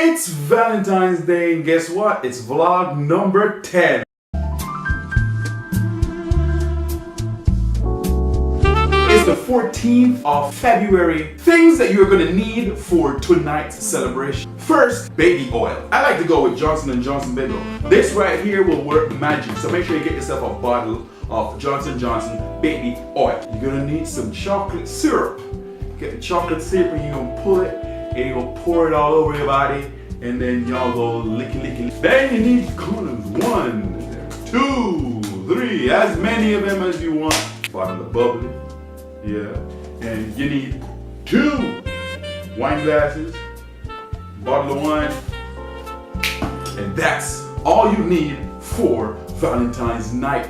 It's Valentine's Day, and guess what? It's vlog number 10. It's the 14th of February. Things that you're gonna need for tonight's celebration. First, baby oil. I like to go with Johnson & Johnson baby oil. This right here will work magic, so make sure you get yourself a bottle of Johnson & Johnson baby oil. You're gonna need some chocolate syrup. Get the chocolate syrup and you're gonna pull it and you're gonna pour it all over your body, and then y'all go licky. Then you need condoms. 1, 2, 3, as many of them as you want. Bottle of bubbly, yeah. And you need 2 wine glasses, bottle of wine, and that's all you need for Valentine's night.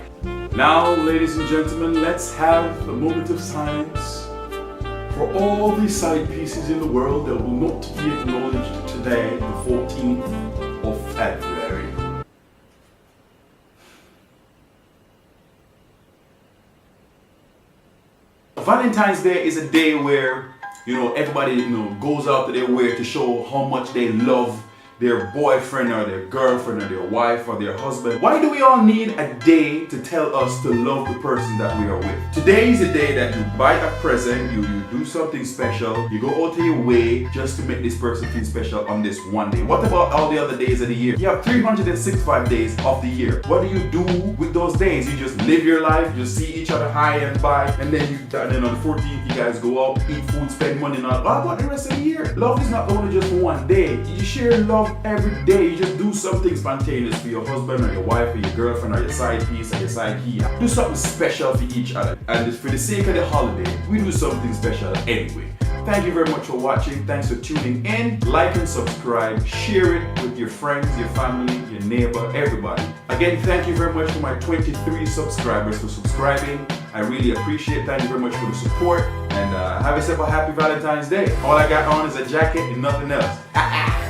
Now, ladies and gentlemen, let's have a moment of silence for all the side pieces in the world that will not be acknowledged today, the 14th of February. Valentine's Day is a day where, everybody, goes out of their way to show how much they love their boyfriend or their girlfriend or their wife or their husband. Why do we all need a day to tell us to love the person that we are with? Today is a day that you buy a present, you do something special, you go out of your way just to make this person feel special on this one day. What about all the other days of the year? You have 365 days of the year. What do you do with those days? You just live your life, you see each other high and by, and then on the 14th you guys go out, eat food, spend money and all. What about the rest of the year? Love is not only just one day. You share love every day. You just do something spontaneous for your husband or your wife or your girlfriend or your side piece or your side key. Do something special for each other. And for the sake of the holiday, we do something special anyway. Thank you very much for watching. Thanks for tuning in. Like and subscribe. Share it with your friends, your family, your neighbor, everybody. Again, thank you very much for my 23 subscribers for subscribing. I really appreciate it. Thank you very much for the support. And have yourself a happy Valentine's Day. All I got on is a jacket and nothing else.